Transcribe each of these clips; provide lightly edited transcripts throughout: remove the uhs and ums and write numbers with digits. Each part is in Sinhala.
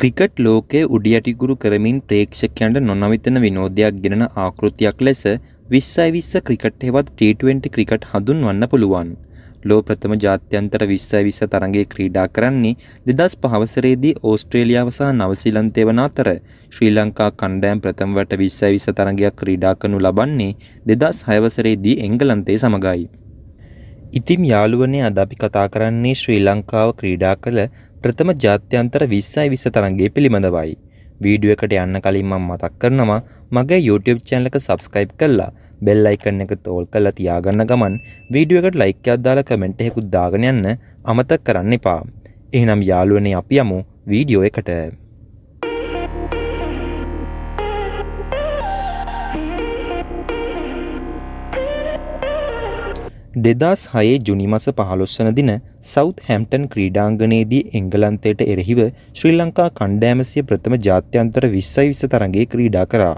ක්‍රිකට් ලෝකයේ උඩියටිගුරු කරමින් ප්‍රේක්ෂකයන්ට නොනවතින විනෝදයක් ගෙනන ආකෘතියක් ලෙස 2020 ක්‍රිකට් හෙවත් T20 ක්‍රිකට් හඳුන්වන්න පුළුවන්. ලෝ ප්‍රථම ජාත්‍යන්තර 2020 තරගයේ ක්‍රීඩා කරන්නේ 2005 වසරේදී ඕස්ට්‍රේලියාව සහ නවසීලන්තය වන අතර ශ්‍රී ලංකා කණ්ඩායම් ප්‍රථම වරට 2020 තරගයක් ක්‍රීඩා කරනු ලබන්නේ 2006 වසරේදී එංගලන්තයේ සමගයි. ඉතින් යාළුවනේ අද අපි කතා කරන්නේ ශ්‍රී ලංකාව ක්‍රීඩා කළ ප්‍රථම ජාත්‍යන්තර 2020 තරගයේ පිළිබඳවයි. වීඩියෝ එකට යන්න කලින් මම මතක් කරනවා මගේ YouTube channel එක subscribe කරලා bell icon එක තෝල් කරලා තියාගන්න ගමන් වීඩියෝ එකට like එකක් දාලා comment එකකුත් දාගෙන යන්න අමතක කරන්න එපා. එහෙනම් යාළුවනේ අපි යමු වීඩියෝ එකට. 2006 ජුනි මාස 15 වන දින සවුත්හැම්ප්ටන් ක්‍රීඩාංගණයේදී එංගලන්තයට එරෙහිව ශ්‍රී ලංකා කණ්ඩායම සිය ප්‍රථම ජාත්‍යන්තර 2020 තරගයේ ක්‍රීඩා කරා.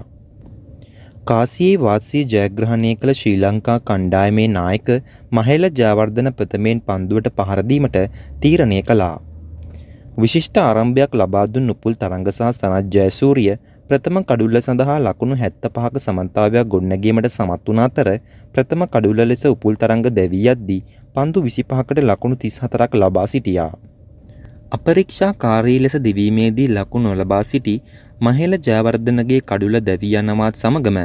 කාසියේ වාසිය ජයග්‍රහණය කළ ශ්‍රී ලංකා කණ්ඩායමේ නායක මහේල ජයවර්ධන ප්‍රථමයෙන් පන්දුවට පහර දීමට තීරණය කළා. විශිෂ්ට ආරම්භයක් ලබා දුන් උපුල් තරංග සහ සනත් ජයසූරිය ප්‍රථම කඩුල්ල සඳහා ලකුණු 75ක සමතාවයක් ගොඩනැගීමට සමත් වුණ අතර ප්‍රථම කඩුල්ල ලෙස උපුල් තරංග දැවී යද්දී පන්දු 25කට ලකුණු 34ක් ලබා සිටියා. අපරීක්ෂාකාරී ලෙස දිවීමේදී ලකුණු නොලබා සිටි මහේල ජයවර්ධනගේ කඩුල්ල දැවී යනවත් සමගම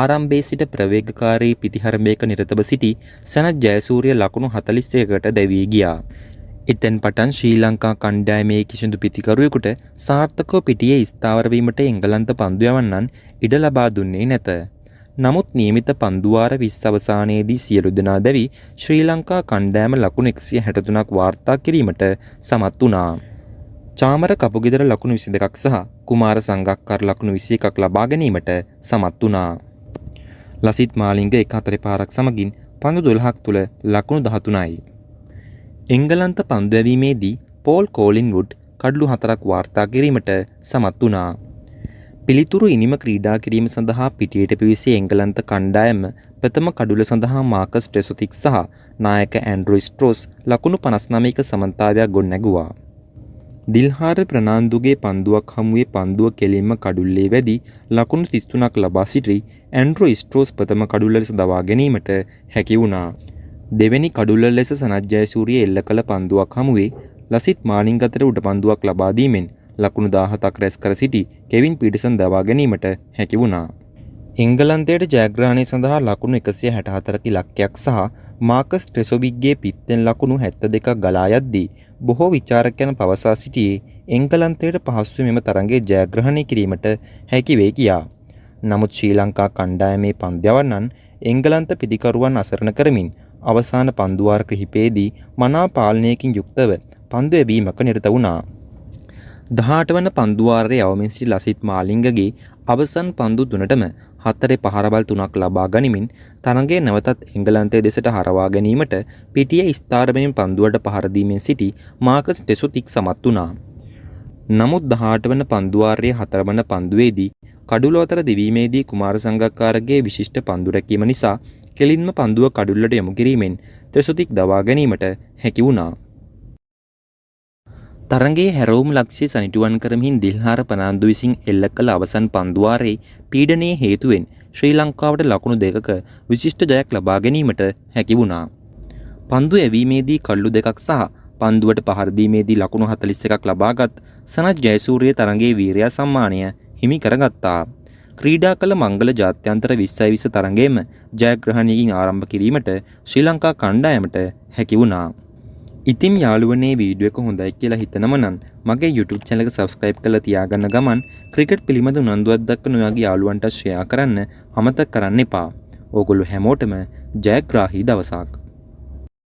ආරම්භයේ සිට ප්‍රවේගකාරී පිතිහරඹයක නිරතව සිටි සනත් ජයසූරිය ලකුණු 41කට දැවී ගියා. එතෙන් පටන් ශ්‍රී ලංකා කණ්ඩායමේ කිසිදු පිතිකරුවෙකුට සාර්ථකව පිටියේ ස්ථාවර වීමට එංගලන්ත පන්දු යවන්නන් ඉඩ ලබා දුන්නේ නැත. නමුත් නියමිත පන්දු වාර 20 අවසානයේදී සියලු දෙනා දැවි ශ්‍රී ලංකා කණ්ඩායම ලකුණු 163ක් වාර්තා කිරීමට සමත් වුණා. චාමර කපුගෙදර ලකුණු 22ක් සහ කුමාර සංගක්කාර ලකුණු 21ක් ලබා ගැනීමට සමත් වුණා. ලසිත් මාලිංග 1-4 පාරක් සමගින් පන්දු 12ක් තුල ලකුණු 13යි. එංගලන්ත පන්දු යැවීමේදී පෝල් කෝලින්වුඩ් කඩලු 4ක් වාර්තා කිරීමට සමත් වුණා. පිළිතුරු ඉනිම ක්‍රීඩා කිරීම සඳහා පිටියට පිවිසි එංගලන්ත කණ්ඩායම ප්‍රථම කඩුල සඳහා මාකස් ට්‍රෙසොතික් සහ නායක ඇන්ඩ්‍රූ ස්ට්‍රෝස් ලකුණු 59ක සමතාවයක් ගොඩනැගුවා. දිල්හාර ප්‍රනාන්දුගේ පන්දුවක් හමුවේ පන්දුව කෙලින්ම කඩුල්ලේ වැදි ලකුණු 33ක් ලබා සිටි ඇන්ඩ්‍රූ ස්ට්‍රෝස් ප්‍රථම කඩුල්ල ලෙස දවා ගැනීමට හැකි වුණා. දෙවැනි කඩුල්ල ලෙස සනත් ජයසූරිය එල්ල කළ පන්දුවක් හමුවේ ලසිත් මාලිංග අතර උඩ පන්දුවක් ලබා දීමෙන් ලකුණු 17ක් රැස් කර සිටි කෙවින් පීටර්සන් දවා ගැනීමට හැකි වුණා. එංගලන්තයට ජයග්‍රහණය සඳහා ලකුණු 164ක ඉලක්කයක් සහ මාකස් ට්‍රෙසොවික්ගේ පිත්තෙන් ලකුණු 72ක් ගලා යද්දී බොහෝ විචාරකයන් පවසා සිටියේ එංගලන්තයට පහසුවෙන් මෙම තරගයේ ජයග්‍රහණය කිරීමට හැකි වේ කියා. නමුත් ශ්‍රී ලංකා කණ්ඩායමේ පන්දුවන්නන් එංගලන්ත පිතිකරුවන් අසරණ කරමින් අවසාන පන්දුවාර කිහිපයේදී මනා පාලනයකින් යුක්තව පන්දු යැවීමක නිරත වුණා. 18 වන පන්දුවාරයේ අවමින් සිටි ලසිත් මාලිංගගේ අවසන් පන්දු තුනටම 4 පහරබල් 3ක් ලබා ගනිමින් තරගයේ නැවතත් එංගලන්තයේ දෙසට හරවා ගැනීමට පිටියේ ස්ථාරමෙන් පන්දුවට පහර දීමෙන් සිටි මාකස් ටෙසොතික් සමත් වුණා. නමුත් 18 වන පන්දුවාරයේ 4 වන පන්දුවේදී කඩුල අතර දිවීමේදී කුමාර සංගක්කාරගේ විශිෂ්ට පන්දු රැකීම නිසා කෙලින්ම පන්දුව කඩුල්ලට යොමු කිරීමෙන් ට්‍රෙසොතික් දවා ගැනීමට හැකි වුණා. තරගයේ හැරවුම් ලක්ෂ්‍ය සනිටුවන් කරමින් දිල්හාර ප්‍රනාන්දු විසින් එල්ල කළ අවසන් පන්දුවාරයේ පීඩනයේ හේතුවෙන් ශ්‍රී ලංකාවට ලකුණු 2ක විශිෂ්ට ජයක් ලබා ගැනීමට හැකි වුණා. පන්දු යැවීමේදී කඩලු 2ක් සහ පන්දුවට පහර දීමේදී ලකුණු 41ක් ලබාගත් සනත් ජයසූරිය තරගයේ වීරයා සම්මානය හිමි කරගත්තා. ක්‍රීඩා කළ මංගල ජාත්‍යන්තර 2020 තරගයේම ජයග්‍රහණයකින් ආරම්භ කිරීමට ශ්‍රී ලංකා කණ්ඩායමට හැකි වුණා. ඉතින් යාළුවනේ වීඩියෝ එක හොඳයි කියලා හිතනම නම් මගේ YouTube channel එක subscribe කරලා තියාගන්න ගමන් ක්‍රිකට් පිළිබඳ උනන්දුවක් දක්වන ඔයාගේ යාළුවන්ට share කරන්න අමතක කරන්න එපා. ඕගොල්ලෝ හැමෝටම ජයග්‍රාහී දවසක්.